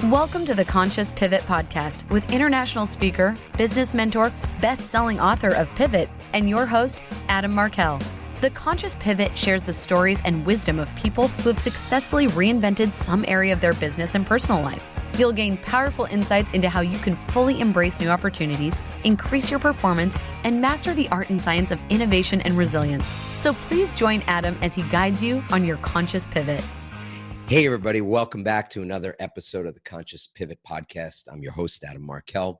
Welcome to the Conscious Pivot Podcast with international speaker, business mentor, best-selling author of Pivot, and your host, Adam Markell. The Conscious Pivot shares the stories and wisdom of people who have successfully reinvented some area of their business and personal life. You'll gain powerful insights into how you can fully embrace new opportunities, increase your performance, and master the art and science of innovation and resilience. So please join Adam as he guides you on your conscious pivot. Hey, everybody. Welcome back to another episode of the Conscious Pivot Podcast. I'm your host, Adam Markell.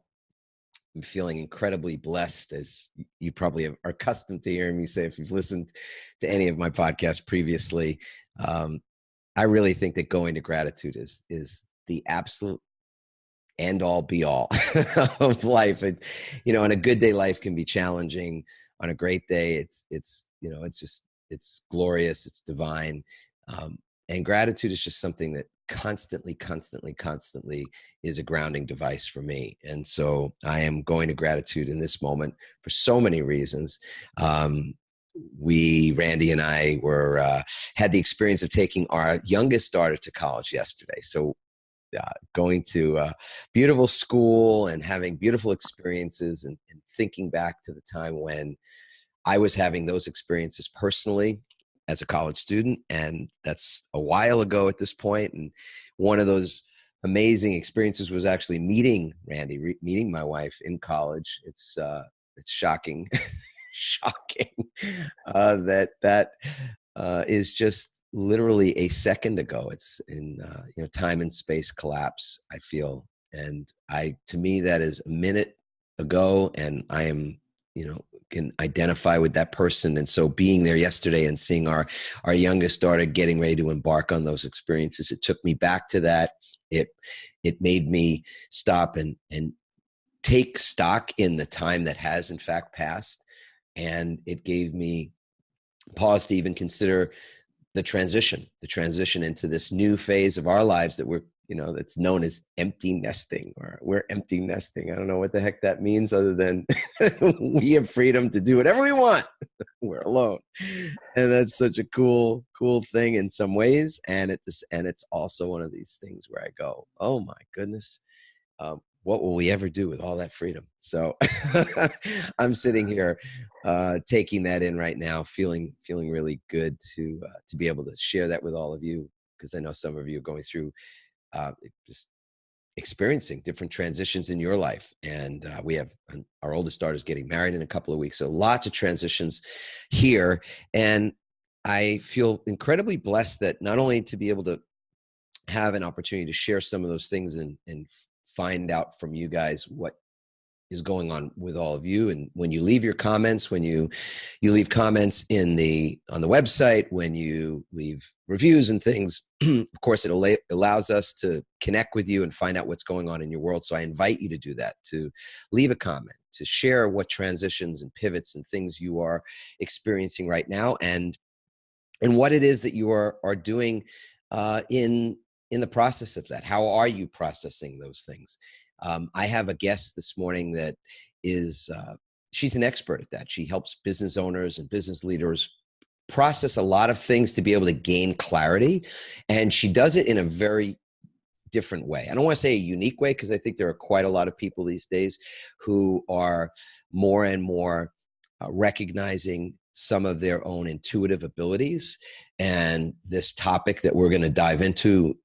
I'm feeling incredibly blessed, as you probably are accustomed to hearing me say if you've listened to any of my podcasts previously. I really think that going to gratitude is the absolute end-all, be-all of life. And, on a good day, life can be challenging. On a great day, it's glorious, it's divine. And gratitude is just something that constantly is a grounding device for me. And so I am going to gratitude in this moment for so many reasons. Randy and I had the experience of taking our youngest daughter to college yesterday. So going to a beautiful school and having beautiful experiences and thinking back to the time when I was having those experiences personally as a college student, and that's a while ago at this point. And one of those amazing experiences was actually meeting Randy, meeting my wife in college. It's shocking, that is just literally a second ago. It's in time and space collapse, I feel, and to me that is a minute ago, and I am can identify with that person. And so being there yesterday and seeing our youngest daughter getting ready to embark on those experiences, it took me back to that. It made me stop and take stock in the time that has in fact passed. And it gave me pause to even consider the transition into this new phase of our lives that that's known as empty nesting, or we're empty nesting. I don't know what the heck that means, other than we have freedom to do whatever we want. We're alone. And that's such a cool thing in some ways. And it's also one of these things where I go, oh my goodness, what will we ever do with all that freedom? So I'm sitting here taking that in right now, feeling really good to be able to share that with all of you, because I know some of you are going through just experiencing different transitions in your life. And we have our oldest daughter's getting married in a couple of weeks. So lots of transitions here. And I feel incredibly blessed that not only to be able to have an opportunity to share some of those things and find out from you guys what is going on with all of you. And when you leave your comments, when you leave comments on the website, when you leave reviews and things, of course, it allows us to connect with you and find out what's going on in your world. So I invite you to do that, to leave a comment, to share what transitions and pivots and things you are experiencing right now, and what it is that you are doing in the process of that. How are you processing those things? I have a guest this morning that is, she's an expert at that. She helps business owners and business leaders process a lot of things to be able to gain clarity. And she does it in a very different way. I don't want to say a unique way, because I think there are quite a lot of people these days who are more and more recognizing some of their own intuitive abilities. And this topic that we're going to dive into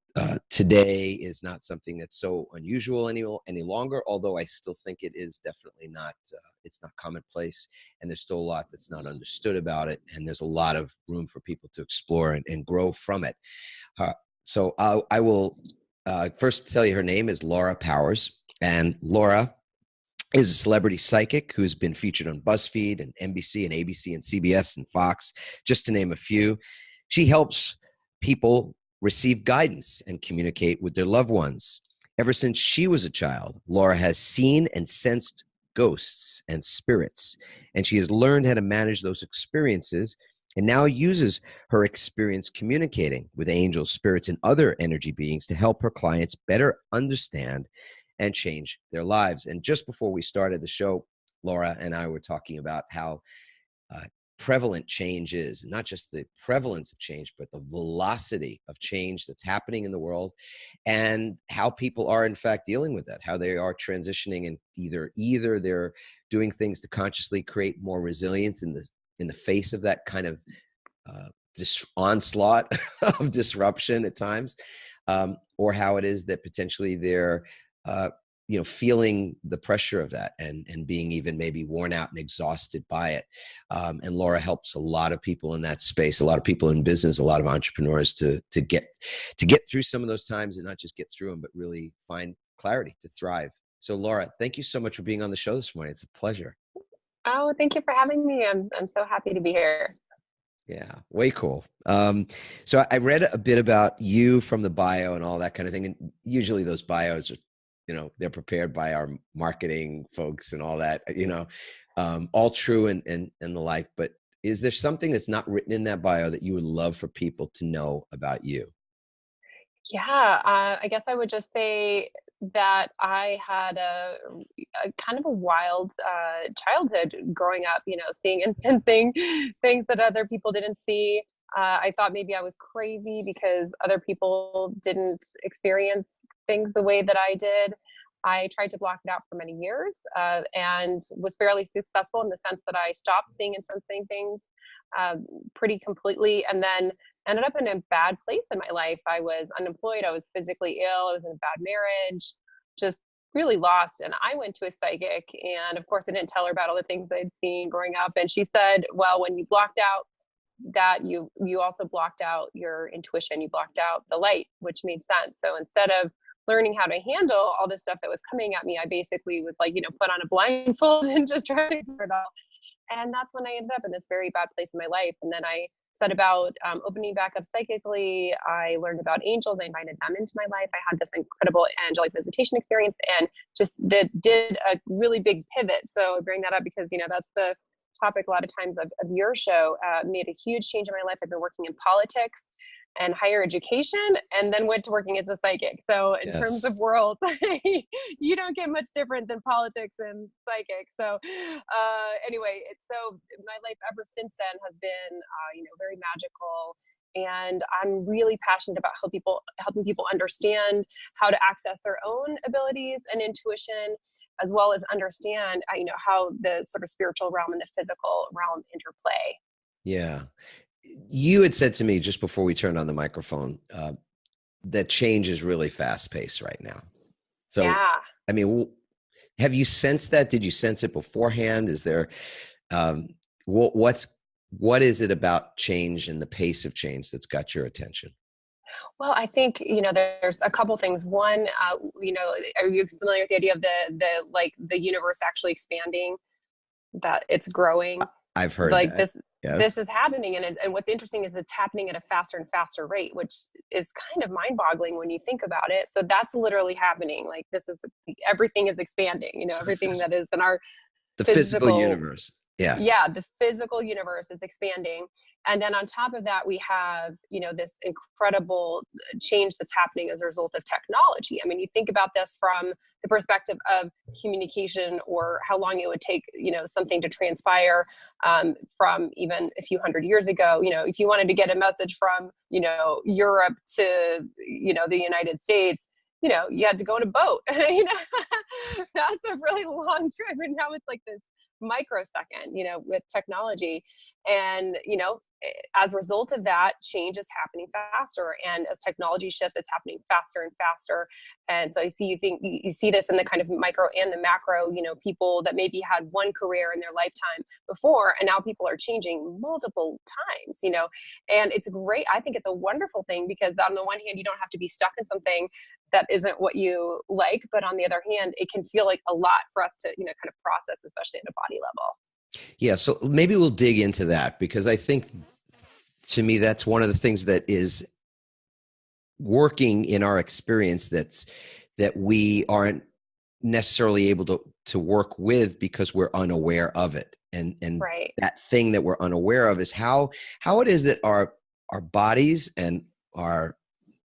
today is not something that's so unusual any longer, although I still think it is definitely not, it's not commonplace, and there's still a lot that's not understood about it, and there's a lot of room for people to explore and grow from it. So I will first tell you her name is Laura Powers, and Laura is a celebrity psychic who's been featured on Buzzfeed and NBC and ABC and CBS and Fox, just to name a few. She helps people receive guidance and communicate with their loved ones. Ever since she was a child, Laura has seen and sensed ghosts and spirits, and she has learned how to manage those experiences, and now uses her experience communicating with angels, spirits, and other energy beings to help her clients better understand and change their lives. And just before we started the show, Laura and I were talking about how prevalent change is, not just the prevalence of change, but the velocity of change that's happening in the world, and how people are in fact dealing with that, how they are transitioning, and either they're doing things to consciously create more resilience in the face of that kind of onslaught of disruption at times, or how it is that potentially they're feeling the pressure of that and being even maybe worn out and exhausted by it. And Laura helps a lot of people in that space, a lot of people in business, a lot of entrepreneurs to get through some of those times, and not just get through them, but really find clarity to thrive. So Laura, thank you so much for being on the show this morning. It's a pleasure. Oh, thank you for having me. I'm so happy to be here. Yeah, way cool. So I read a bit about you from the bio and all that kind of thing. And usually those bios are, they're prepared by our marketing folks and all that, all true and the like. But is there something that's not written in that bio that you would love for people to know about you? Yeah, I guess I would just say that I had a kind of a wild childhood growing up, seeing and sensing things that other people didn't see. I thought maybe I was crazy because other people didn't experience things the way that I did. I tried to block it out for many years and was fairly successful in the sense that I stopped seeing and sensing things pretty completely, and then ended up in a bad place in my life. I was unemployed. I was physically ill. I was in a bad marriage, just really lost. And I went to a psychic, and of course I didn't tell her about all the things I'd seen growing up. And she said, well, when you blocked out that, you also blocked out your intuition, you blocked out the light, which made sense. So instead of learning how to handle all this stuff that was coming at me, I basically was like, put on a blindfold and just tried to figure it out. And that's when I ended up in this very bad place in my life. And then I set about opening back up psychically. I learned about angels. I invited them into my life. I had this incredible angelic visitation experience, and just did a really big pivot. So I bring that up because, that's the topic a lot of times of your show. Made a huge change in my life. I've been working in politics and higher education, and then went to working as a psychic. So in terms of worlds, you don't get much different than politics and psychic. So anyway, so my life ever since then has been, very magical. And I'm really passionate about helping people understand how to access their own abilities and intuition, as well as understand, how the sort of spiritual realm and the physical realm interplay. Yeah. You had said to me just before we turned on the microphone that change is really fast paced right now. So, yeah. I mean, have you sensed that? Did you sense it beforehand? Is there, what is it about change and the pace of change that's got your attention? Well, I think, there's a couple things. One, are you familiar with the idea of the universe actually expanding, that it's growing? I've heard like that. This is happening. And what's interesting is it's happening at a faster and faster rate, which is kind of mind boggling when you think about it. So that's literally happening. Like everything is expanding, everything that is in our physical universe. Yes. Yeah, the physical universe is expanding. And then on top of that, we have, this incredible change that's happening as a result of technology. I mean, you think about this from the perspective of communication, or how long it would take, something to transpire from even a few hundred years ago. If you wanted to get a message from, Europe to, the United States, you had to go on a boat. That's a really long trip. And now it's like this microsecond, with technology. And, as a result of that, change is happening faster. And as technology shifts, it's happening faster and faster. And so you see this in the kind of micro and the macro, people that maybe had one career in their lifetime before, and now people are changing multiple times, and it's great. I think it's a wonderful thing, because on the one hand, you don't have to be stuck in something that isn't what you like. But on the other hand, it can feel like a lot for us to, kind of process, especially at a body level. Yeah. So maybe we'll dig into that, because I think to me, that's one of the things that is working in our experience that we aren't necessarily able to work with, because we're unaware of it. And right. That thing that we're unaware of is how it is that our bodies and our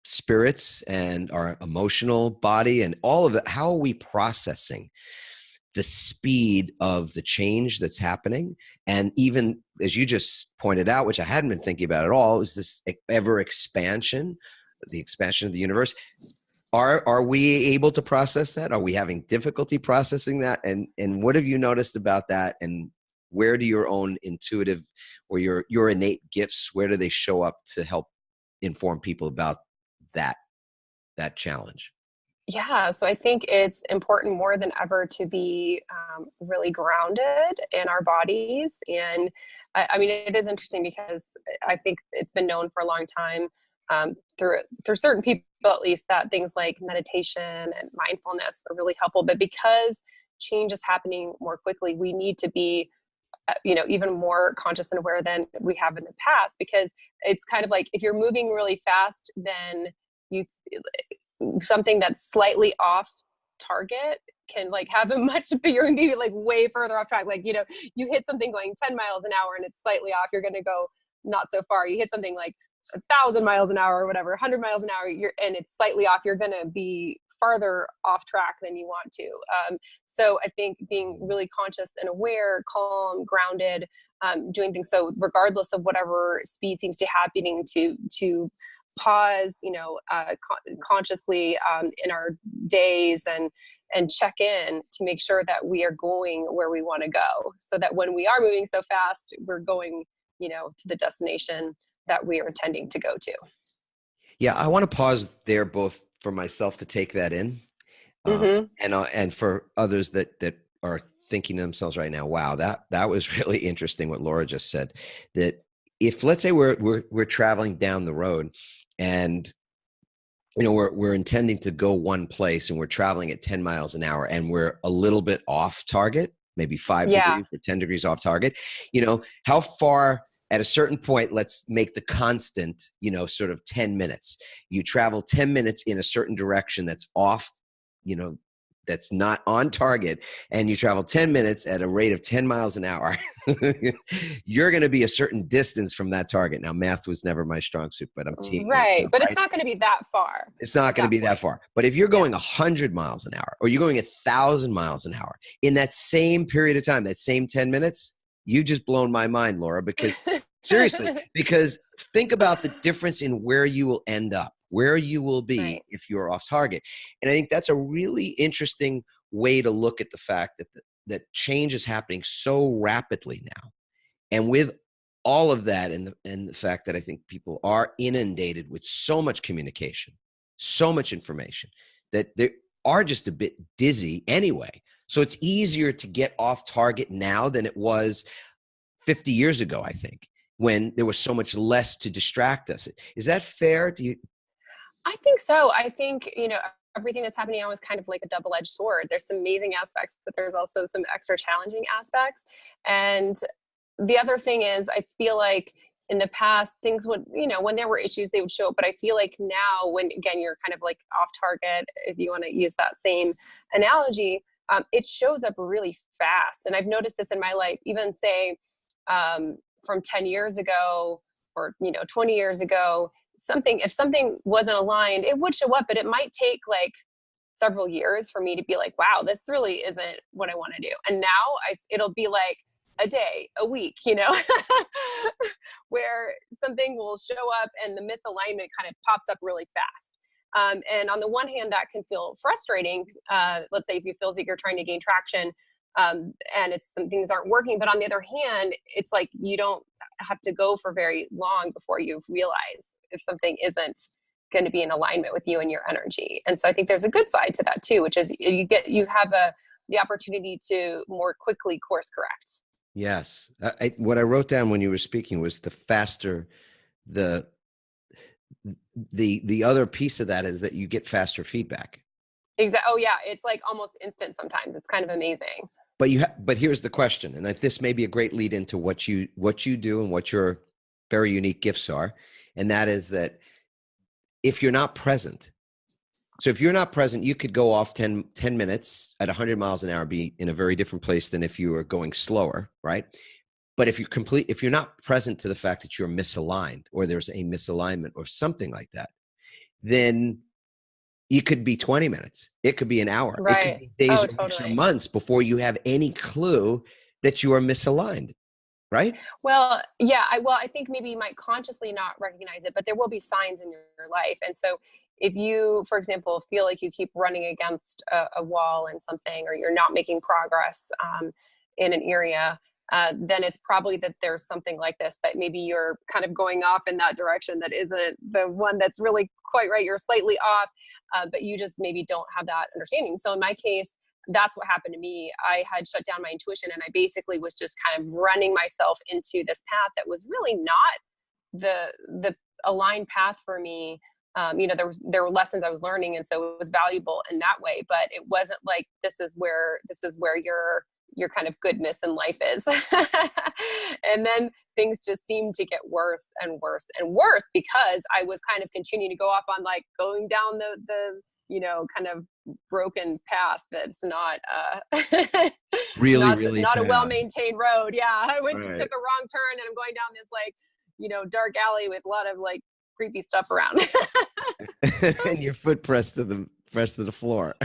spirits and our emotional body and all of it, how are we processing the speed of the change that's happening. And even as you just pointed out, which I hadn't been thinking about at all, is this ever expansion, the expansion of the universe. Are we able to process that? Are we having difficulty processing that? And what have you noticed about that? And where do your own intuitive or your innate gifts, where do they show up to help inform people about that challenge? Yeah, so I think it's important more than ever to be really grounded in our bodies. And I mean, it is interesting because I think it's been known for a long time, through certain people at least, that things like meditation and mindfulness are really helpful. But because change is happening more quickly, we need to be even more conscious and aware than we have in the past, because it's kind of like if you're moving really fast, then you something that's slightly off target can like have a much bigger, maybe like way further off track. Like, you hit something going 10 miles an hour and it's slightly off, you're going to go not so far. You hit something like 1,000 miles an hour or whatever, 100 miles an hour, and it's slightly off, you're going to be farther off track than you want to. So I think being really conscious and aware, calm, grounded, doing things so regardless of whatever speed seems to happening, to pause, consciously in our days and check in to make sure that we are going where we want to go, so that when we are moving so fast, we're going, to the destination that we are intending to go to. Yeah, I want to pause there, both for myself to take that in, and for others that are thinking to themselves right now, wow, that was really interesting what Laura just said. That if, let's say we're traveling down the road and we're intending to go one place and we're traveling at 10 miles an hour and we're a little bit off target, maybe 5 degrees or 10 degrees off target, how far at a certain point, let's make the constant, sort of 10 minutes. You travel 10 minutes in a certain direction that's off, that's not on target, and you travel 10 minutes at a rate of 10 miles an hour, you're going to be a certain distance from that target. Now, math was never my strong suit, but I'm teeing right. Up, but right? It's not going to be that far. It's not going to be that far. But if you're going 100 miles an hour, or you're going 1,000 miles an hour in that same period of time, that same 10 minutes, you've just blown my mind, Laura, because seriously, because think about the difference in where you will end up, where you will be if you're off target. And I think that's a really interesting way to look at the fact that change is happening so rapidly now. And with all of that, and the fact that I think people are inundated with so much communication, so much information, that they are just a bit dizzy anyway. So it's easier to get off target now than it was 50 years ago, I think, when there was so much less to distract us. Is that fair? I think so. I think, everything that's happening now is kind of like a double-edged sword. There's some amazing aspects, but there's also some extra challenging aspects. And the other thing is, I feel like in the past, things would, when there were issues, they would show up. But I feel like now, when, again, you're kind of like off target, if you want to use that same analogy, it shows up really fast. And I've noticed this in my life, even say from 10 years ago or, 20 years ago, if something wasn't aligned, it would show up, but it might take like several years for me to be like, wow, this really isn't what I want to do. And now it'll be like a day, a week, where something will show up and the misalignment kind of pops up really fast. And on the one hand, that can feel frustrating. Let's say if you feel like you're trying to gain traction, and some things aren't working, but on the other hand, it's like you don't have to go for very long before you realize if something isn't going to be in alignment with you and your energy. And so I think there's a good side to that too, which is you have the opportunity to more quickly course correct. Yes. What I wrote down when you were speaking was the faster the other piece of that is that you get faster feedback. Exactly. Oh yeah. It's like almost instant sometimes. It's kind of amazing. But here's the question, and this may be a great lead into what you do and what your very unique gifts are. And that is that if you're not present, you could go off 10 minutes at 100 miles an hour, be in a very different place than if you were going slower, right? But if you're not present to the fact that you're misaligned or there's a misalignment or something like that, then it could be 20 minutes. It could be an hour. It could Right. be days Oh, or weeks or totally. months before you have any clue that you are misaligned, right? Well, yeah, I think maybe you might consciously not recognize it, but there will be signs in your life. And so if you, for example, feel like you keep running against a wall in something, or you're not making progress in an area, then it's probably that there's something like this, that maybe you're kind of going off in that direction that isn't the one that's really quite right. You're slightly off, but you just maybe don't have that understanding. So in my case, that's what happened to me. I had shut down my intuition, and I basically was just kind of running myself into this path that was really not the aligned path for me. There were lessons I was learning, and so it was valuable in that way. But it wasn't like this is where your kind of goodness in life is. And then things just seemed to get worse and worse and worse, because I was kind of continuing to go off on, like, going down the kind of broken path that's not Really, really not a fast. well-maintained road. Yeah, I took Right. a wrong turn, and I'm going down this, like, dark alley with a lot of, like, creepy stuff around. And your foot pressed to the floor.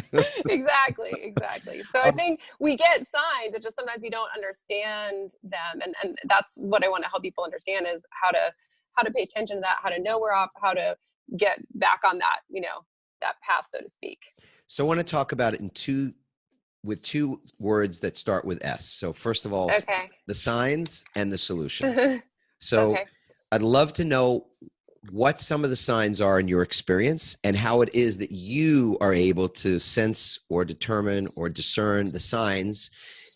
Exactly. So I Um, think we get signs that just sometimes we don't understand them, and that's what I want to help people understand, is how to pay attention to that, how to know we're off, how to get back on that that path, so to speak. so I want to talk about it with two words that start with S. So first of all, Okay. the signs and the solutions. So Okay. I'd love to know what some of the signs are in your experience, and how it is that you are able to sense or determine or discern the signs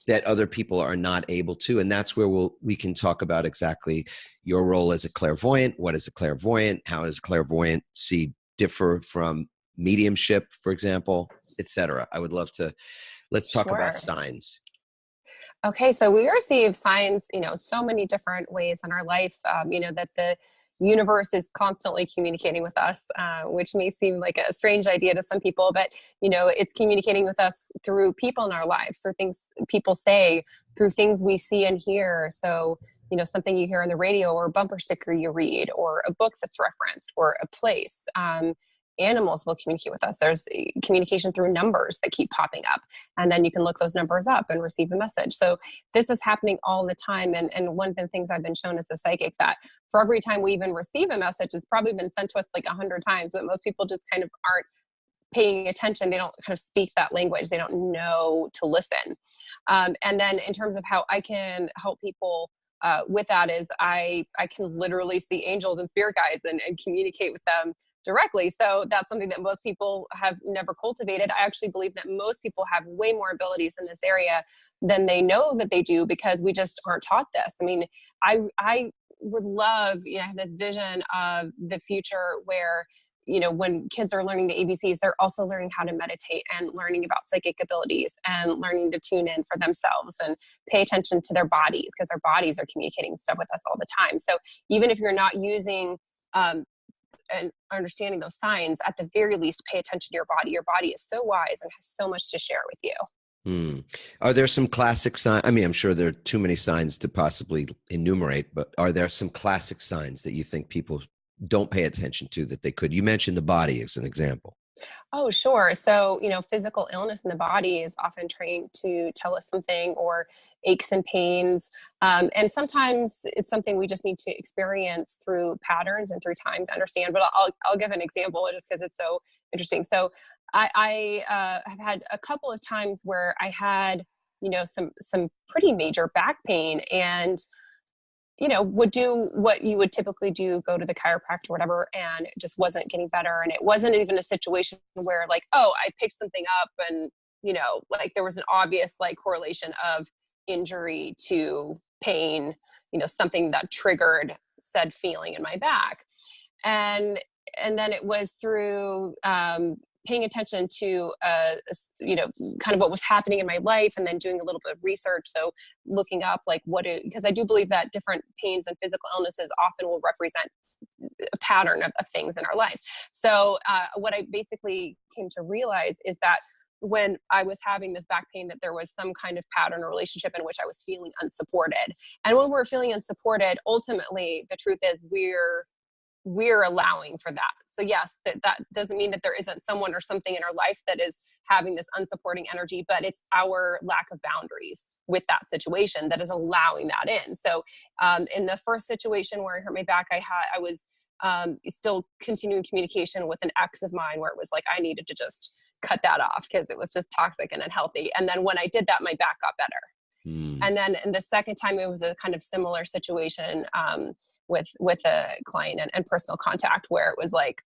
that other people are not able to. And that's where we can talk about exactly your role as a clairvoyant. What is a clairvoyant? How does clairvoyancy differ from mediumship, for example, etc.? I would love to. Let's talk about Sure. signs. Okay, so we receive signs, so many different ways in our life, that the universe is constantly communicating with us, which may seem like a strange idea to some people, but, it's communicating with us through people in our lives, through things people say, through things we see and hear. So, something you hear on the radio, or a bumper sticker you read, or a book that's referenced, or a place. Animals will communicate with us. There's communication through numbers that keep popping up, and then you can look those numbers up and receive a message. So this is happening all the time. And one of the things I've been shown as a psychic, that for every time we even receive a message, it's probably been sent to us like 100 times, that most people just kind of aren't paying attention. They don't kind of speak that language. They don't know to listen. And then in terms of how I can help people with that, is I can literally see angels and spirit guides, and communicate with them directly. So that's something that most people have never cultivated. I actually believe that most people have way more abilities in this area than they know that they do, because we just aren't taught this. I mean, I would love, I have this vision of the future where, when kids are learning the ABCs, they're also learning how to meditate, and learning about psychic abilities, and learning to tune in for themselves and pay attention to their bodies, because their bodies are communicating stuff with us all the time. So even if you're not using and understanding those signs, at the very least, pay attention to your body. Your body is so wise and has so much to share with you. Hmm. Are there some classic signs? I mean, I'm sure there are too many signs to possibly enumerate, but are there some classic signs that you think people don't pay attention to that they could? You mentioned the body as an example. Oh, sure. So, physical illness in the body is often trained to tell us something, or aches and pains. And sometimes it's something we just need to experience through patterns and through time to understand. But I'll give an example, just because it's so interesting. So I have had a couple of times where I had, some pretty major back pain, and would do what you would typically do, go to the chiropractor or whatever, and it just wasn't getting better. And it wasn't even a situation where, like, oh, I picked something up and, like, there was an obvious, like, correlation of injury to pain, something that triggered said feeling in my back. And, and then it was through, paying attention to, kind of what was happening in my life, and then doing a little bit of research. So looking up, like, because I do believe that different pains and physical illnesses often will represent a pattern of things in our lives. So what I basically came to realize is that when I was having this back pain, that there was some kind of pattern or relationship in which I was feeling unsupported. And when we're feeling unsupported, ultimately the truth is we're allowing for that. So yes, that doesn't mean that there isn't someone or something in our life that is having this unsupporting energy, but it's our lack of boundaries with that situation that is allowing that in. So in the first situation where I hurt my back, I was still continuing communication with an ex of mine where it was like, I needed to just cut that off because it was just toxic and unhealthy. And then when I did that, my back got better. And then in the second time, it was a kind of similar situation with a client and personal contact where it was like,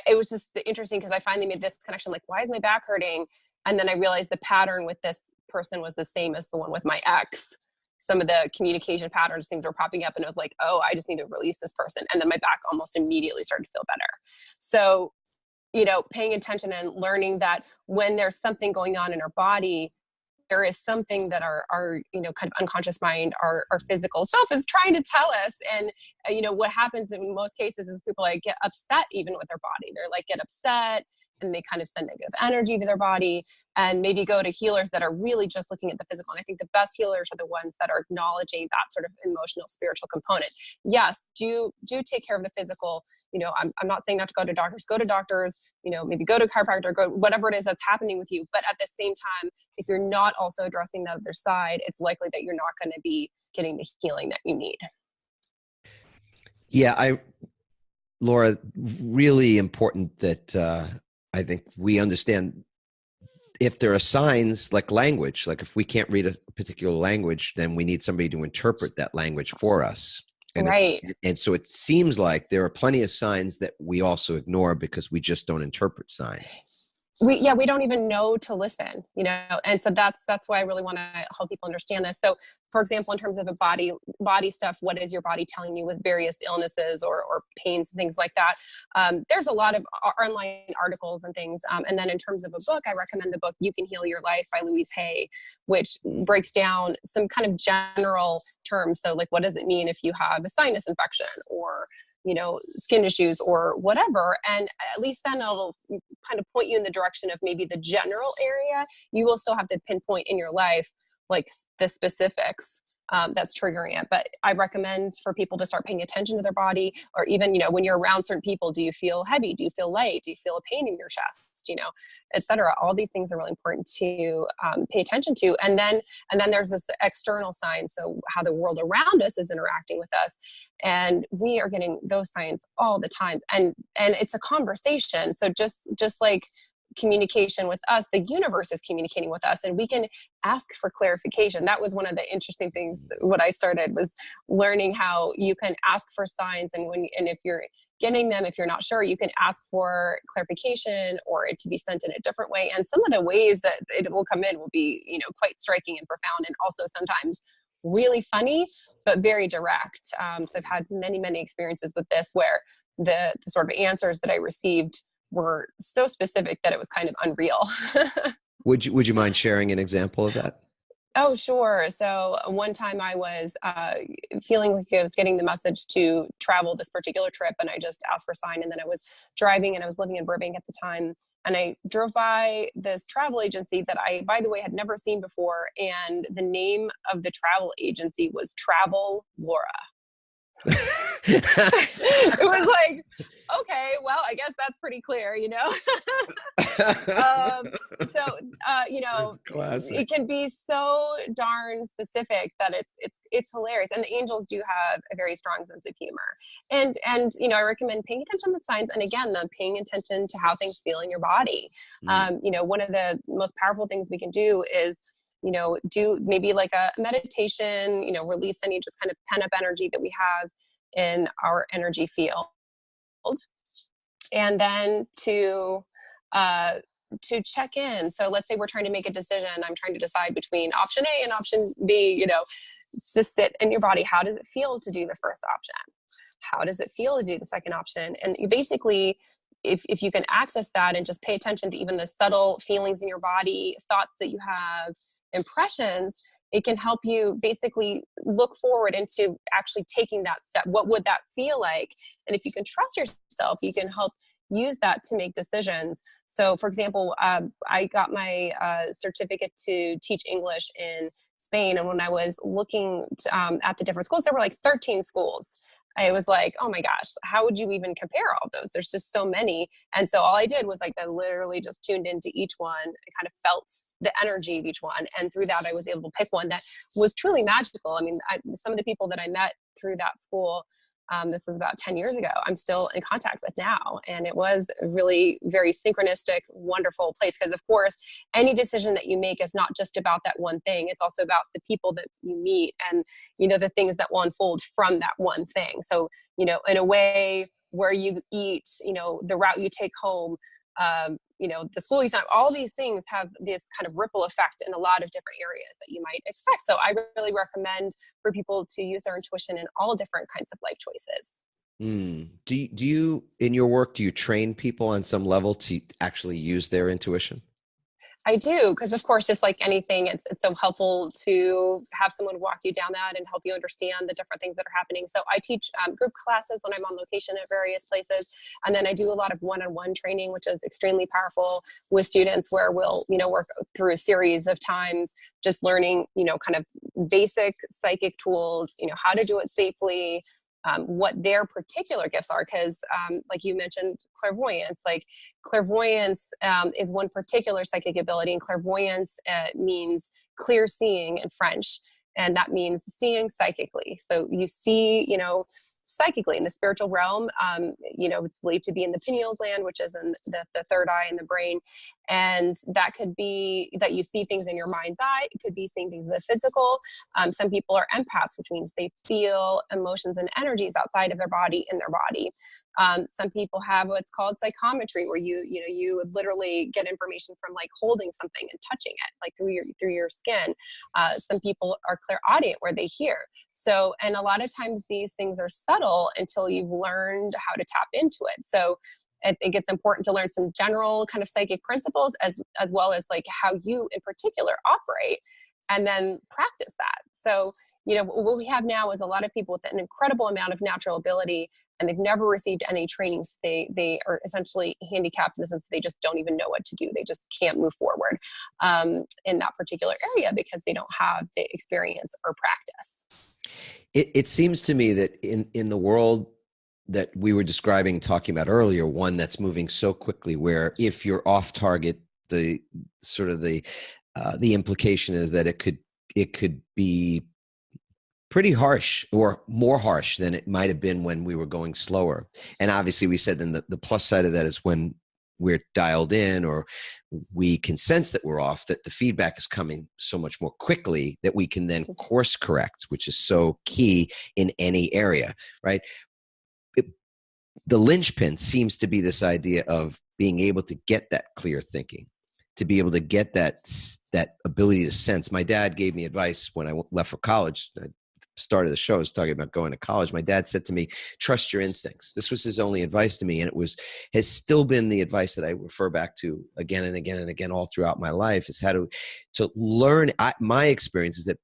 it was just interesting because I finally made this connection, like, why is my back hurting? And then I realized the pattern with this person was the same as the one with my ex. Some of the communication patterns, things were popping up, and it was like, oh, I just need to release this person. And then my back almost immediately started to feel better. So, paying attention and learning that when there's something going on in our body, there is something that our kind of unconscious mind, our physical self is trying to tell us. And, what happens in most cases is people like get upset even with their body. They're like, get upset and they kind of send negative energy to their body and maybe go to healers that are really just looking at the physical. And I think the best healers are the ones that are acknowledging that sort of emotional, spiritual component. Yes, do take care of the physical. I'm not saying not to go to doctors, maybe go to a chiropractor, go whatever it is that's happening with you. But at the same time, if you're not also addressing the other side, it's likely that you're not going to be getting the healing that you need. Yeah, Laura, really important that I think we understand if there are signs like language, like if we can't read a particular language, then we need somebody to interpret that language for us. And right. And so it seems like there are plenty of signs that we also ignore because we just don't interpret signs. We don't even know to listen, and so that's why I really want to help people understand this. So, for example, in terms of a body stuff, what is your body telling you with various illnesses or pains and things like that? There's a lot of online articles and things. And then in terms of a book, I recommend the book "You Can Heal Your Life" by Louise Hay, which breaks down some kind of general terms. So, like, what does it mean if you have a sinus infection or skin issues or whatever. And at least then it'll kind of point you in the direction of maybe the general area. You will still have to pinpoint in your life, like the specifics that's triggering it. But I recommend for people to start paying attention to their body, or even, when you're around certain people, do you feel heavy? Do you feel light? Do you feel a pain in your chest? Et cetera. All these things are really important to pay attention to. And then there's this external sign. So how the world around us is interacting with us. And we are getting those signs all the time. And it's a conversation. So just like communication with us, the universe is communicating with us, and we can ask for clarification. That was one of the interesting things. What I started was learning how you can ask for signs, and if you're getting them, if you're not sure, you can ask for clarification or it to be sent in a different way. And some of the ways that it will come in will be, quite striking and profound, and also sometimes really funny, but very direct. So I've had many, many experiences with this where the sort of answers that I received were so specific that it was kind of unreal. Would you mind sharing an example of that? Oh, sure. So one time I was feeling like I was getting the message to travel this particular trip, and I just asked for a sign. And then I was driving, and I was living in Burbank at the time, and I drove by this travel agency that I, by the way, had never seen before. And the name of the travel agency was Travel Laura. It was like, okay, well, I guess that's pretty clear, it can be so darn specific that it's hilarious. And the angels do have a very strong sense of humor. And I recommend paying attention to the signs, and again, paying attention to how things feel in your body. One of the most powerful things we can do is do maybe like a meditation, release any just kind of pent up energy that we have in our energy field. And then to check in. So let's say we're trying to make a decision. I'm trying to decide between option A and option B, just sit in your body. How does it feel to do the first option? How does it feel to do the second option? And you basically, if you can access that and just pay attention to even the subtle feelings in your body, thoughts that you have, impressions, it can help you basically look forward into actually taking that step. What would that feel like? And if you can trust yourself, you can help use that to make decisions. So for example, I got my certificate to teach English in Spain. And when I was looking at the different schools, there were like 13 schools. it was like, oh my gosh, how would you even compare all of those? There's just so many. And so all I did was like, I literally just tuned into each one and kind of felt the energy of each one. And through that, I was able to pick one that was truly magical. I mean, some of the people that I met through that school, this was about 10 years ago, I'm still in contact with now. And it was a really very synchronistic, wonderful place. Because of course, any decision that you make is not just about that one thing. It's also about the people that you meet and, the things that will unfold from that one thing. So, in a way where you eat, the route you take home, the school you sign up, all these things have this kind of ripple effect in a lot of different areas that you might expect. So I really recommend for people to use their intuition in all different kinds of life choices. Do you, in your work, do you train people on some level to actually use their intuition? I do, because of course, just like anything, it's so helpful to have someone walk you down that and help you understand the different things that are happening. So I teach group classes when I'm on location at various places. And then I do a lot of one-on-one training, which is extremely powerful with students, where we'll, work through a series of times, just learning, kind of basic psychic tools, how to do it safely, what their particular gifts are. Because like you mentioned, clairvoyance is one particular psychic ability, and clairvoyance means clear seeing in French, and that means seeing psychically. So you see, psychically in the spiritual realm, it's believed to be in the pineal gland, which is in the third eye in the brain. And that could be that you see things in your mind's eye. It could be seeing things in the physical. Some people are empaths, which means they feel emotions and energies outside of their body in their body. Some people have what's called psychometry, where you would literally get information from like holding something and touching it, like through your skin. Some people are clairaudient, where they hear. So, and a lot of times these things are subtle until you've learned how to tap into it. So I think it's important to learn some general kind of psychic principles as well as like how you in particular operate, and then practice that. So, what we have now is a lot of people with an incredible amount of natural ability, and they've never received any trainings. They are essentially handicapped in the sense they just don't even know what to do. They just can't move forward in that particular area because they don't have the experience or practice. It seems to me that in the world that we were talking about earlier, one that's moving so quickly, where if you're off target, the implication is that it could be pretty harsh, or more harsh than it might have been when we were going slower. And obviously we said then the plus side of that is when we're dialed in, or we can sense that we're off, that the feedback is coming so much more quickly that we can then course correct, which is so key in any area, right? The linchpin seems to be this idea of being able to get that clear thinking, to be able to get that ability to sense. My dad gave me advice when I left for college. I started the show, I was talking about going to college. My dad said to me, trust your instincts. This was his only advice to me. And has still been the advice that I refer back to again and again and again all throughout my life, is how to learn. My experience is that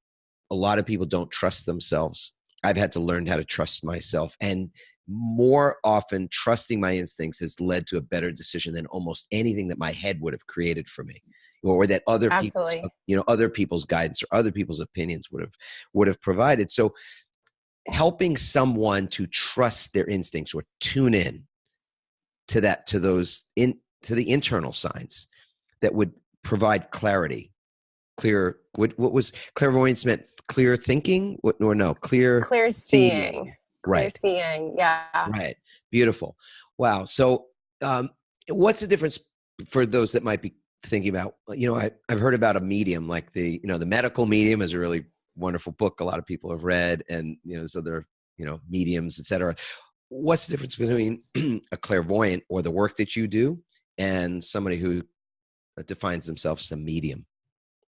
a lot of people don't trust themselves. I've had to learn how to trust myself. And more often, trusting my instincts has led to a better decision than almost anything that my head would have created for me, or that other people's guidance or other people's opinions would have provided. So helping someone to trust their instincts, or tune in to the internal signs that would provide clarity. What was clairvoyance meant? Clear thinking? Clear seeing. Right. Clear seeing. Yeah. Right. Beautiful. Wow. So what's the difference for those that might be thinking about, I've heard about a medium, like the Medical Medium is a really wonderful book a lot of people have read, and there's other mediums, etc. What's the difference between a clairvoyant, or the work that you do, and somebody who defines themselves as a medium,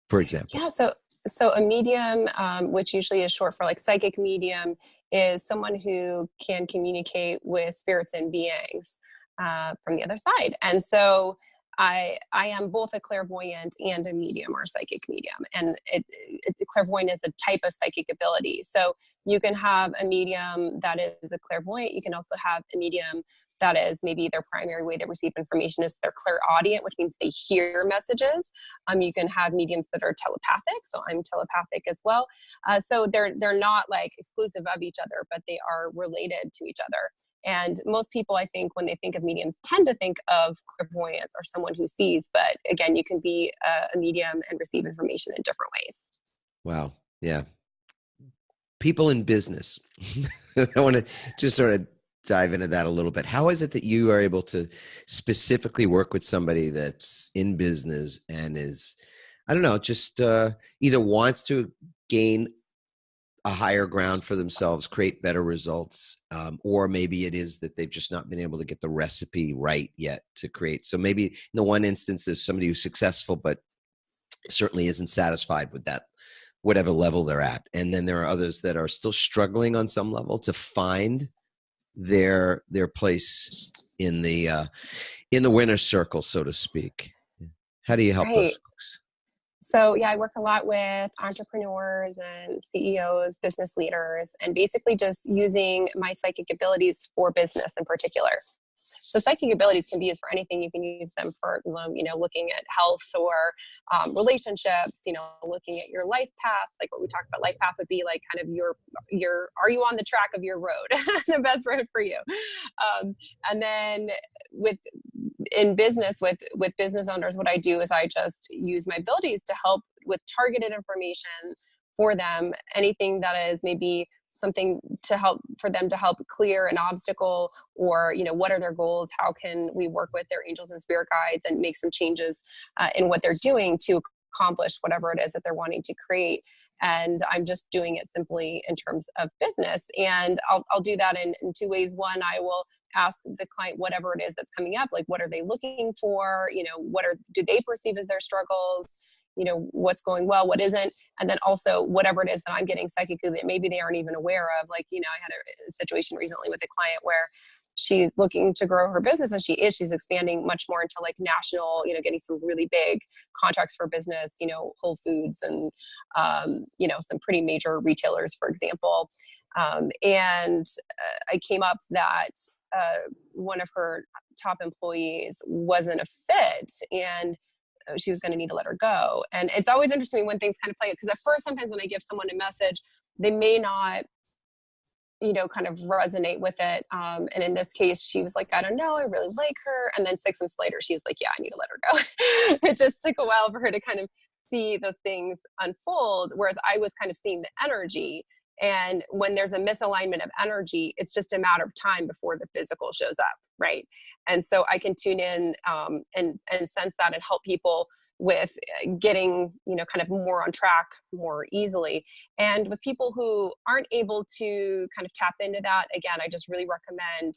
for example? Yeah. So a medium, which usually is short for like psychic medium, is someone who can communicate with spirits and beings from the other side. And so I am both a clairvoyant and a medium, or a psychic medium. And clairvoyant is a type of psychic ability. So you can have a medium that is a clairvoyant. You can also have a medium that is maybe their primary way they receive information is they're clairaudient, which means they hear messages. You can have mediums that are telepathic. So I'm telepathic as well. So they're not like exclusive of each other, but they are related to each other. And most people, I think, when they think of mediums, tend to think of clairvoyance or someone who sees. But again, you can be a medium and receive information in different ways. Wow. Yeah. People in business. I want to just sort of dive into that a little bit. How is it that you are able to specifically work with somebody that's in business and is, I don't know, just either wants to gain a higher ground for themselves, create better results, or maybe it is that they've just not been able to get the recipe right yet to create. So maybe in the one instance, there's somebody who's successful, but certainly isn't satisfied with that, whatever level they're at. And then there are others that are still struggling on some level to find their place in the winner's circle, so to speak. How do you help those folks? So yeah, I work a lot with entrepreneurs and CEOs, business leaders, and basically just using my psychic abilities for business in particular. So psychic abilities can be used for anything. You can use them for, looking at health or relationships, looking at your life path. Like what we talked about, life path would be like kind of are you on the track of your road, the best road for you? And then in business with business owners, what I do is I just use my abilities to help with targeted information for them, anything that is maybe something to help clear an obstacle, or what are their goals, how can we work with their angels and spirit guides and make some changes in what they're doing to accomplish whatever it is that they're wanting to create. And I'm just doing it simply in terms of business, and I'll do that in two ways. One, I will ask the client whatever it is that's coming up, like what are they looking for, do they perceive as their struggles, what's going well, what isn't. And then also whatever it is that I'm getting psychically that maybe they aren't even aware of. Like, I had a situation recently with a client where she's looking to grow her business, and she's expanding much more into like national, getting some really big contracts for business, Whole Foods and, some pretty major retailers, for example. And I came up that one of her top employees wasn't a fit, and she was going to need to let her go. And it's always interesting when things kind of play out, because at first, sometimes when I give someone a message, they may not, kind of resonate with it. And in this case, she was like, I don't know, I really like her. And then 6 months later, she's like, yeah, I need to let her go. It just took a while for her to kind of see those things unfold. Whereas I was kind of seeing the energy. And when there's a misalignment of energy, it's just a matter of time before the physical shows up, right? And so I can tune in and sense that and help people with getting, kind of more on track more easily. And with people who aren't able to kind of tap into that, again, I just really recommend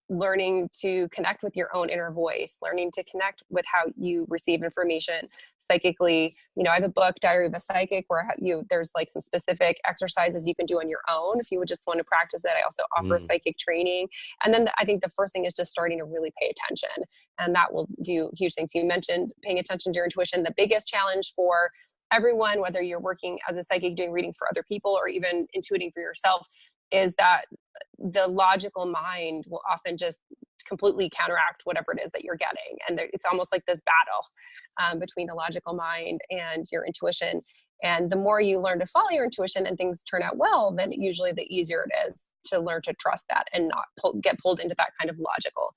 learning to connect with your own inner voice, learning to connect with how you receive information psychically. I have a book, Diary of a Psychic, where there's like some specific exercises you can do on your own if you would just want to practice that. I also offer psychic training. And then I think the first thing is just starting to really pay attention, and that will do huge things. You mentioned paying attention to your intuition. The biggest challenge for everyone, whether you're working as a psychic doing readings for other people or even intuiting for yourself, is that the logical mind will often just completely counteract whatever it is that you're getting. And it's almost like this battle between the logical mind and your intuition. And the more you learn to follow your intuition and things turn out well, then usually the easier it is to learn to trust that and not get pulled into that kind of logical,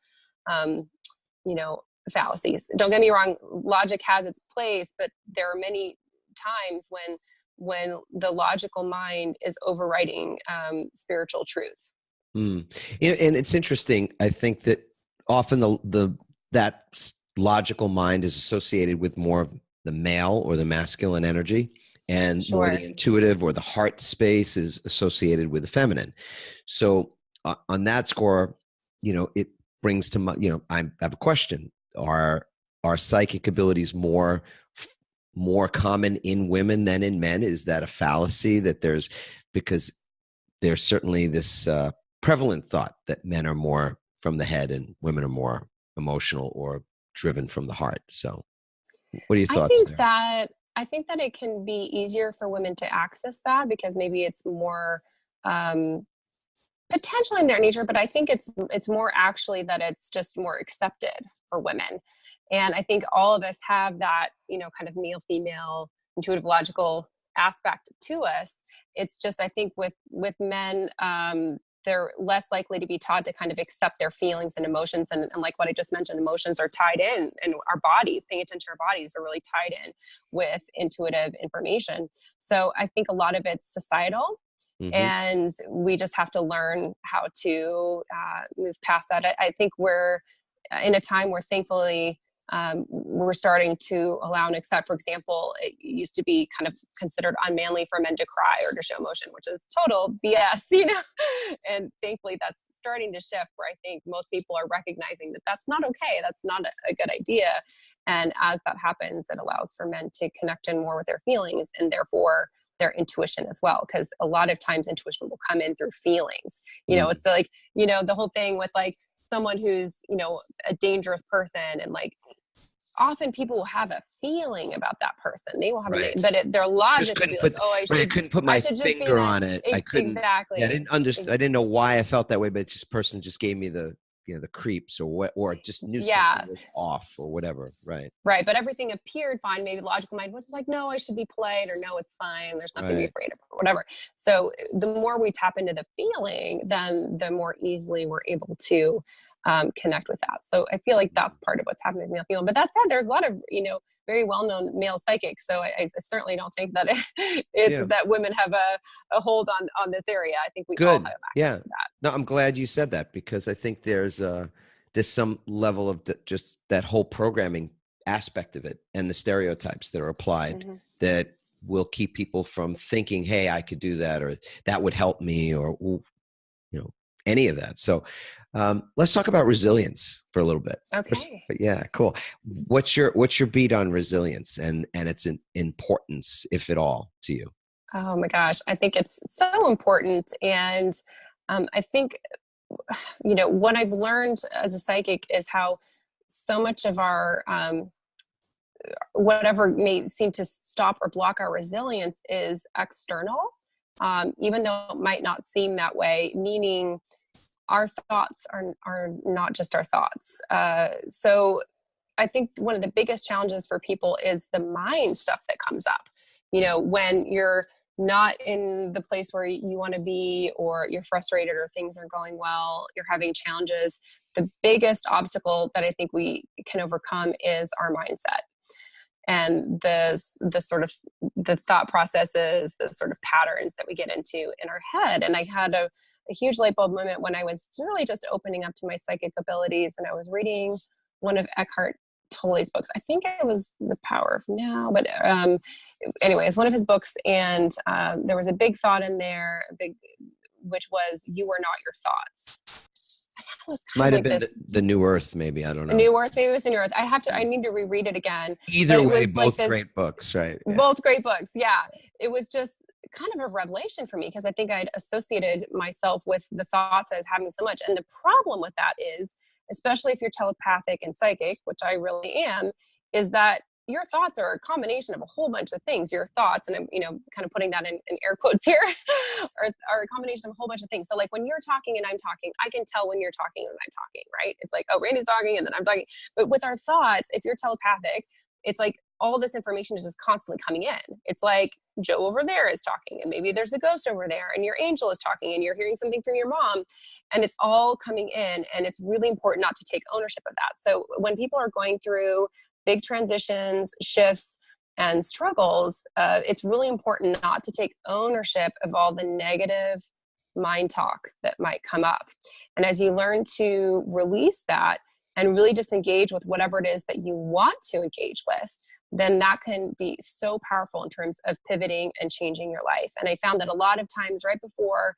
fallacies. Don't get me wrong, logic has its place, but there are many times when the logical mind is overriding spiritual truth. And it's interesting. I think that often that logical mind is associated with more of the male or the masculine energy, and more the intuitive or the heart space is associated with the feminine. So on that score, it brings to mind, I have a question. Are psychic abilities more common in women than in men? Is that a fallacy because there's certainly this prevalent thought that men are more from the head and women are more emotional or driven from the heart. So what are your thoughts there? I think that it can be easier for women to access that because maybe it's more potentially in their nature, but I think it's more actually that it's just more accepted for women. And I think all of us have that, kind of male, female, intuitive, logical aspect to us. It's just, I think with men, they're less likely to be taught to kind of accept their feelings and emotions. And like what I just mentioned, emotions are tied in, and our bodies, paying attention to our bodies, are really tied in with intuitive information. So I think a lot of it's societal. Mm-hmm. And we just have to learn how to move past that. I think we're in a time where thankfully we're starting to allow and accept. For example, it used to be kind of considered unmanly for men to cry or to show emotion, which is total BS, and thankfully that's starting to shift, where I think most people are recognizing that that's not okay. That's not a good idea. And as that happens, it allows for men to connect in more with their feelings, and therefore their intuition as well. Because a lot of times intuition will come in through feelings. It's like, the whole thing with like someone who's, a dangerous person, and like often people will have a feeling about that person. They will have, right. But their logic will be like, I couldn't put my finger on it. I couldn't. Exactly. Yeah, I didn't understand. I didn't know why I felt that way, but this person just gave me the creeps, or just knew something was off or whatever. Right. Right. But everything appeared fine. Maybe the logical mind was like, no, I should be polite, or no, it's fine. There's nothing to be afraid of, or whatever. So the more we tap into the feeling, then the more easily we're able to connect with that. So I feel like that's part of what's happening with male feeling. But that said, there's a lot of, very well-known male psychics. So I certainly don't think that that women have a hold on this area. I think we all have access to that. No, I'm glad you said that, because I think there's some level of just that whole programming aspect of it, and the stereotypes that are applied that will keep people from thinking, hey, I could do that, or that would help me, or any of that. So let's talk about resilience for a little bit. Okay. Yeah, cool. What's your beat on resilience and its importance, if at all, to you? Oh my gosh, I think it's so important. And I think, what I've learned as a psychic is how so much of our whatever may seem to stop or block our resilience is external, even though it might not seem that way, meaning our thoughts are not just our thoughts. So I think one of the biggest challenges for people is the mind stuff that comes up. When you're not in the place where you want to be, or you're frustrated, or things aren't going well, you're having challenges, the biggest obstacle that I think we can overcome is our mindset. And the sort of the thought processes, the sort of patterns that we get into in our head. And I had a huge light bulb moment when I was really just opening up to my psychic abilities, and I was reading one of Eckhart Tolle's books. I think it was The Power of Now, but anyways, one of his books, and there was a big thought in there, which was, you are not your thoughts. Might have been the New Earth, maybe. I don't know. New Earth, maybe it was the New Earth. I need to reread it again. Either way, both great books, right? Yeah. Both great books, yeah. It was just kind of a revelation for me, because I think I'd associated myself with the thoughts I was having so much. And the problem with that is, especially if you're telepathic and psychic, which I really am, is that your thoughts are a combination of a whole bunch of things. Your thoughts, and I'm, kind of putting that in air quotes here, are a combination of a whole bunch of things. So like when you're talking and I'm talking, I can tell when you're talking and I'm talking, right? It's like, oh, Randy's talking and then I'm talking. But with our thoughts, if you're telepathic, it's like all this information is just constantly coming in. It's like Joe over there is talking, and maybe there's a ghost over there, and your angel is talking, and you're hearing something from your mom, and it's all coming in. And it's really important not to take ownership of that. So when people are going through big transitions, shifts, and struggles, it's really important not to take ownership of all the negative mind talk that might come up. And as you learn to release that and really just engage with whatever it is that you want to engage with, then that can be so powerful in terms of pivoting and changing your life. And I found that a lot of times right before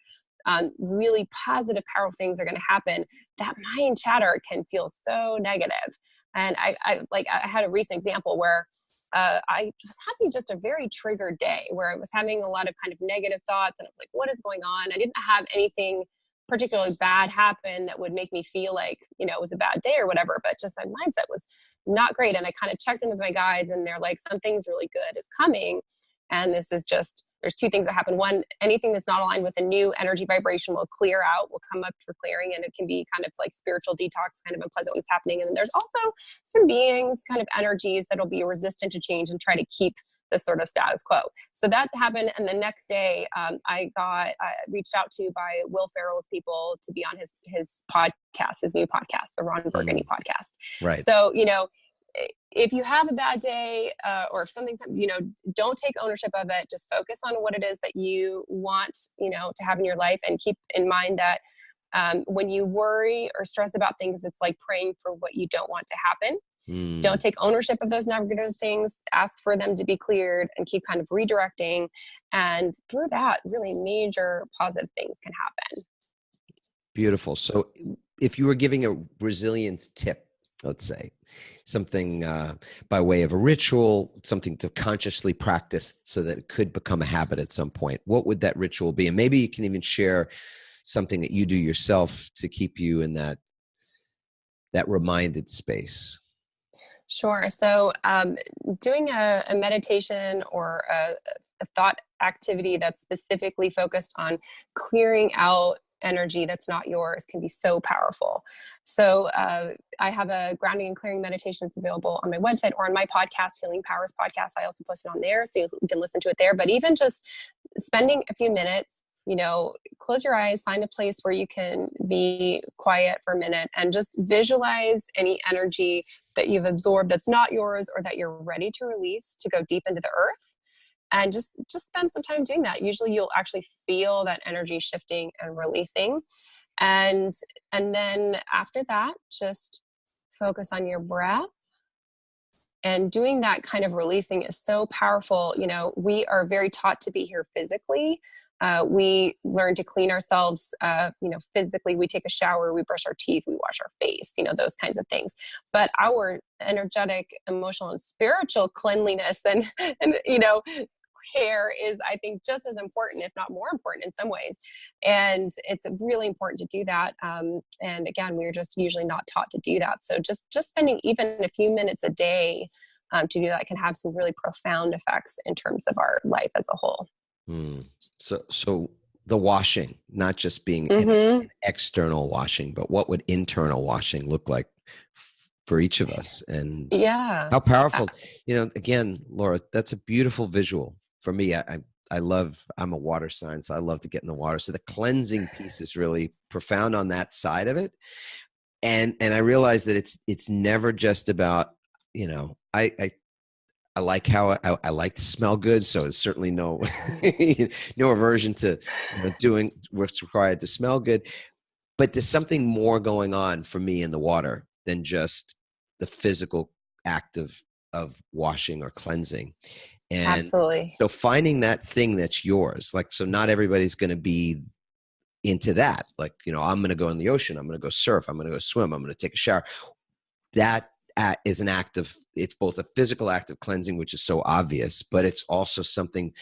really positive, powerful things are going to happen, that mind chatter can feel so negative. And I had a recent example where I was having just a very triggered day, where I was having a lot of kind of negative thoughts, and I was like, what is going on? I didn't have anything particularly bad happen that would make me feel like, it was a bad day or whatever, but just my mindset was not great. And I kind of checked in with my guides, and they're like, something's really good is coming. And this is just, there's two things that happen. One, anything that's not aligned with a new energy vibration will clear out, will come up for clearing, and it can be kind of like spiritual detox, kind of unpleasant when it's happening. And then there's also some beings, kind of energies that'll be resistant to change and try to keep the sort of status quo. So that happened. And the next day, I got reached out to by Will Ferrell's people to be on his podcast, his new podcast, the Ron Burgundy podcast. Right. So, if you have a bad day, or if something's, don't take ownership of it. Just focus on what it is that you want, to have in your life, and keep in mind that when you worry or stress about things, it's like praying for what you don't want to happen. Don't take ownership of those negative things. Ask for them to be cleared and keep kind of redirecting. And through that, really major positive things can happen. Beautiful. So if you were giving a resilience tip, let's say something by way of a ritual, something to consciously practice so that it could become a habit at some point, what would that ritual be? And maybe you can even share something that you do yourself to keep you in that reminded space. Sure. So doing a meditation or a thought activity that's specifically focused on clearing out energy that's not yours can be so powerful. So I have a grounding and clearing meditation that's available on my website or on my podcast, Healing Powers Podcast. I also post it on there, so you can listen to it there. But even just spending a few minutes, close your eyes, find a place where you can be quiet for a minute, and just visualize any energy that you've absorbed that's not yours or that you're ready to release to go deep into the earth. And just spend some time doing that. Usually you'll actually feel that energy shifting and releasing. And then after that, just focus on your breath. And doing that kind of releasing is so powerful. We are very taught to be here physically. We learn to clean ourselves, physically. We take a shower, we brush our teeth, we wash our face, those kinds of things. But our energetic, emotional, and spiritual cleanliness and care is, I think, just as important, if not more important in some ways. And it's really important to do that. And again, we're just usually not taught to do that. So just spending even a few minutes a day to do that can have some really profound effects in terms of our life as a whole. So the washing, not just being an external washing, but what would internal washing look like for each of us? And how powerful, again, Laura, that's a beautiful visual for me. I'm a water sign, so I love to get in the water. So the cleansing piece is really profound on that side of it. And I realize that it's never just about, I like how I like to smell good. So it's certainly no aversion to doing what's required to smell good. But there's something more going on for me in the water than just the physical act of washing or cleansing. And absolutely. So finding that thing that's yours, so not everybody's going to be into that. I'm going to go in the ocean. I'm going to go surf. I'm going to go swim. I'm going to take a shower. That is it's both a physical act of cleansing, which is so obvious, but it's also something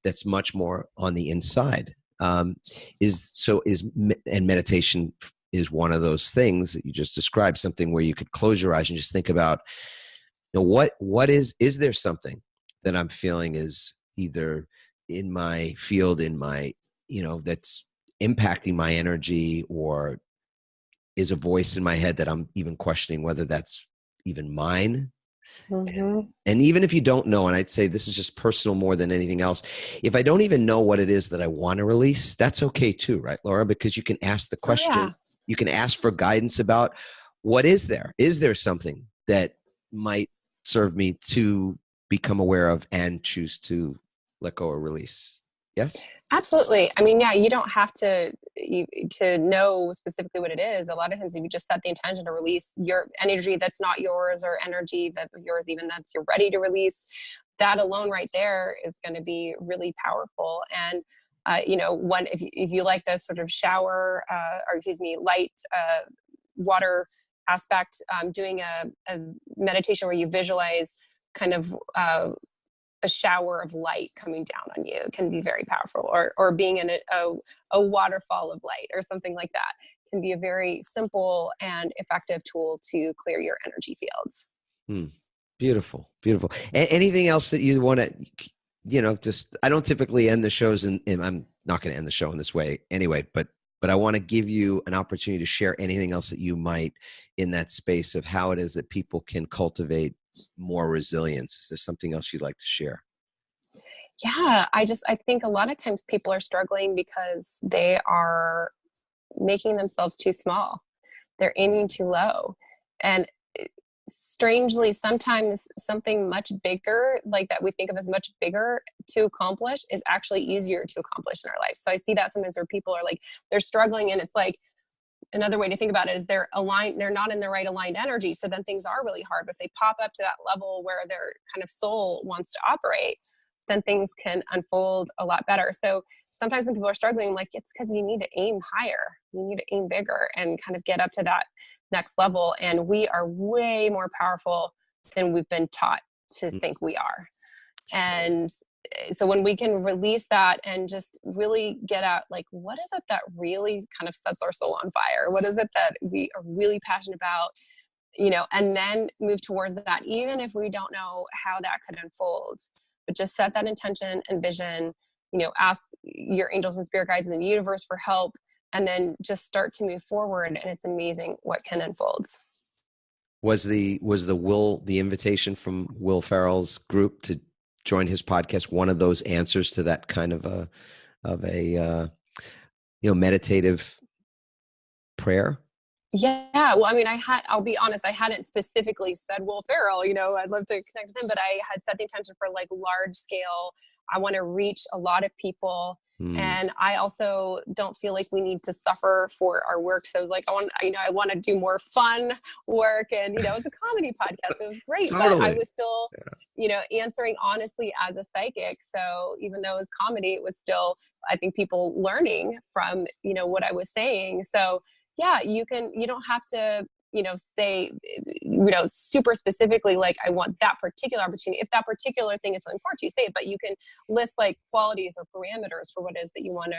that's much more on the inside. And meditation is one of those things that you just described, something where you could close your eyes and just think about, what is there something that I'm feeling is either in my field, in my, that's impacting my energy, or is a voice in my head that I'm even questioning whether that's even mine. And even if you don't know, and I'd say this is just personal more than anything else, if I don't even know what it is that I want to release, that's okay too, right, Laura? Because you can ask the question, you can ask for guidance about what is there something that might serve me to become aware of and choose to let go or release. Yes? Absolutely. I mean, you don't have to know specifically what it is. A lot of times if you just set the intention to release your energy that's not yours, or energy that yours even that's you're ready to release, that alone right there is going to be really powerful. And if you like this sort of shower, light water aspect, doing a meditation where you visualize kind of a shower of light coming down on you can be very powerful, or being in a waterfall of light or something like that can be a very simple and effective tool to clear your energy fields. Beautiful. Anything else that you want to just, I don't typically end the shows and I'm not going to end the show in this way anyway, but I want to give you an opportunity to share anything else that you might in that space of how it is that people can cultivate more resilience. Is there something else you'd like to share? Yeah, I think a lot of times people are struggling because they are making themselves too small. They're aiming too low. And strangely, sometimes something much bigger, like that we think of as much bigger to accomplish, is actually easier to accomplish in our life. So I see that sometimes where people are like, they're struggling, and it's like, another way to think about it is they're not in the right aligned energy. So then things are really hard. But if they pop up to that level where their kind of soul wants to operate, then things can unfold a lot better. So sometimes when people are struggling, like, it's because you need to aim higher. You need to aim bigger and kind of get up to that next level. And we are way more powerful than we've been taught to think we are. And so when we can release that and just really get at, like, what is it that really kind of sets our soul on fire? What is it that we are really passionate about? And then move towards that, even if we don't know how that could unfold. But just set that intention and vision, ask your angels and spirit guides in the universe for help, and then just start to move forward. And it's amazing what can unfold. Was the invitation from Will Ferrell's group to join his podcast one of those answers to that kind of a meditative prayer? Yeah. Well, I mean, I'll be honest, I hadn't specifically said Will Ferrell, I'd love to connect with him, but I had set the intention for like large scale. I want to reach a lot of people. And I also don't feel like we need to suffer for our work. So I was like, I want to do more fun work. And, it's a comedy podcast. It was great. Totally. But I was still, answering honestly as a psychic. So even though it was comedy, it was still, I think, people learning from, what I was saying. So yeah, you don't have to, say, super specifically, like, I want that particular opportunity. If that particular thing is really important to you, say it, but you can list like qualities or parameters for what it is that you want to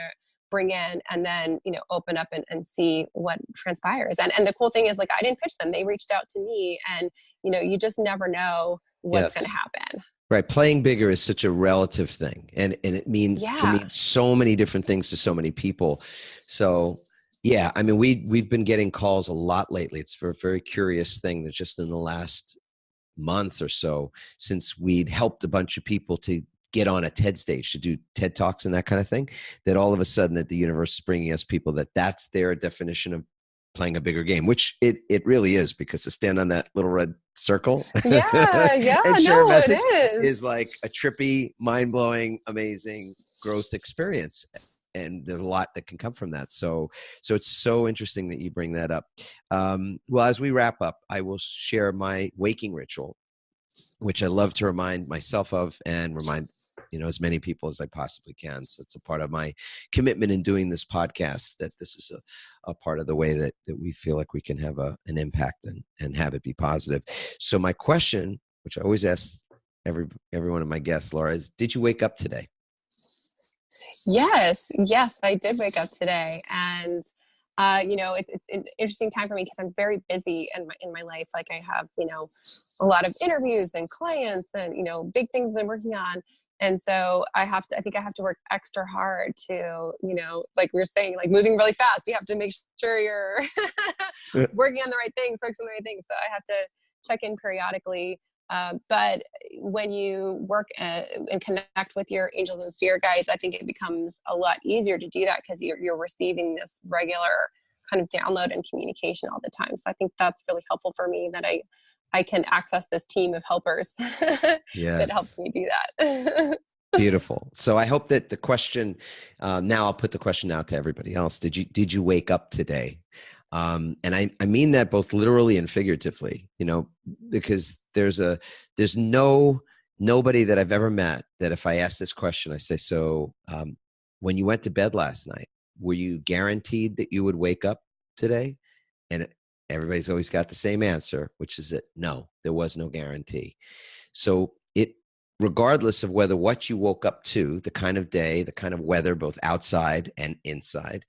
bring in, and then, open up and see what transpires. And the cool thing is, like, I didn't pitch them. They reached out to me, and, you just never know what's going to happen. Right. Playing bigger is such a relative thing. And it means can mean so many different things to so many people. So yeah, I mean, we've been getting calls a lot lately. It's for a very curious thing that just in the last month or so, since we'd helped a bunch of people to get on a TED stage, to do TED Talks and that kind of thing, that all of a sudden that the universe is bringing us people that's their definition of playing a bigger game, which it really is, because to stand on that little red circle and share a message is like a trippy, mind-blowing, amazing growth experience. And there's a lot that can come from that. So it's so interesting that you bring that up. Well, as we wrap up, I will share my waking ritual, which I love to remind myself of and remind, as many people as I possibly can. So it's a part of my commitment in doing this podcast, that this is a part of the way that we feel like we can have an impact and have it be positive. So my question, which I always ask every one of my guests, Laura, is, did you wake up today? Yes, I did wake up today, and it's an interesting time for me because I'm very busy in my life. Like, I have a lot of interviews and clients and big things I'm working on, and so I think I have to work extra hard to like we were saying, like, moving really fast. You have to make sure you're working on the right things, focusing on the right things. So I have to check in periodically. But when you work and connect with your angels and spirit guides, I think it becomes a lot easier to do that, because you're receiving this regular kind of download and communication all the time. So I think that's really helpful for me, that I can access this team of helpers that helps me do that. Beautiful. So I hope that the question, now I'll put the question out to everybody else. Did you wake up today? And I mean that both literally and figuratively, because there's nobody that I've ever met that if I ask this question, I say, so when you went to bed last night, were you guaranteed that you would wake up today? And everybody's always got the same answer, which is that no, there was no guarantee. So regardless of what you woke up to, the kind of day, the kind of weather, both outside and inside,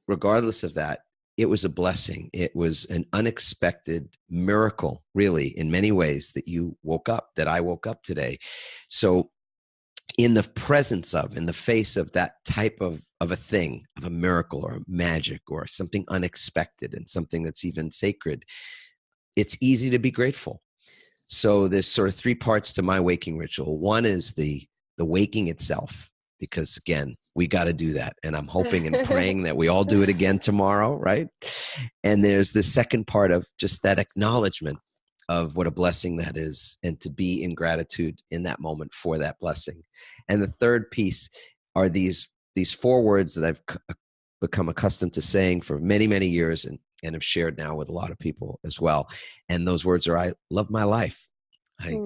regardless of that, it was a blessing. It was an unexpected miracle, really, in many ways, that you woke up, that I woke up today. So in the presence of, in the face of that type of a thing, of a miracle or a magic or something unexpected and something that's even sacred, it's easy to be grateful. So there's sort of three parts to my waking ritual. One is the waking itself, because again, we got to do that. And I'm hoping and praying that we all do it again tomorrow, right? And there's the second part of just that acknowledgement of what a blessing that is, and to be in gratitude in that moment for that blessing. And the third piece are these four words that I've become accustomed to saying for many, many years, and have shared now with a lot of people as well. And those words are, I love my life. I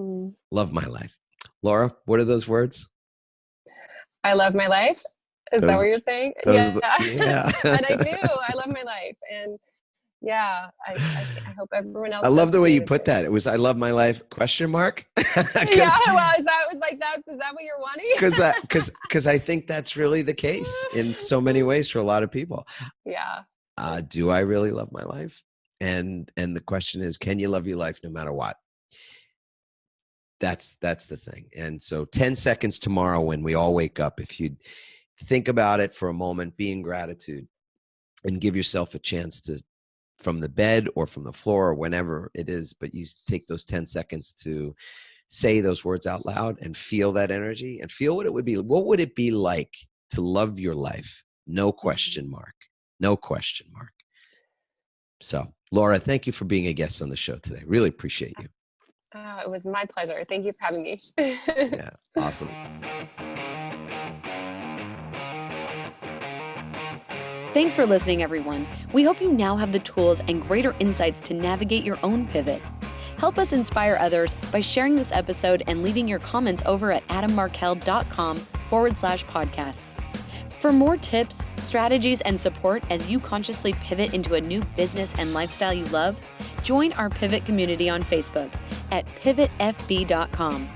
love my life. Laura, what are those words? I love my life. Is that what you're saying? Yeah. Yeah. And I do. I love my life. And yeah, I hope everyone else. I love the way you too. put that. It was, I love my life, ? Yeah. Well, is that what you're wanting? Because I think that's really the case in so many ways for a lot of people. Yeah. Do I really love my life? And the question is, can you love your life no matter what? That's the thing. And so 10 seconds tomorrow when we all wake up, if you think about it for a moment, be in gratitude and give yourself a chance to, from the bed or from the floor or whenever it is, but you take those 10 seconds to say those words out loud and feel that energy and feel what it would be. What would it be like to love your life? No question mark. No question mark. So, Laura, thank you for being a guest on the show today. Really appreciate you. It was my pleasure. Thank you for having me. Yeah, awesome. Thanks for listening, everyone. We hope you now have the tools and greater insights to navigate your own pivot. Help us inspire others by sharing this episode and leaving your comments over at adammarkel.com/podcasts. For more tips, strategies, and support as you consciously pivot into a new business and lifestyle you love, join our Pivot community on Facebook at pivotfb.com.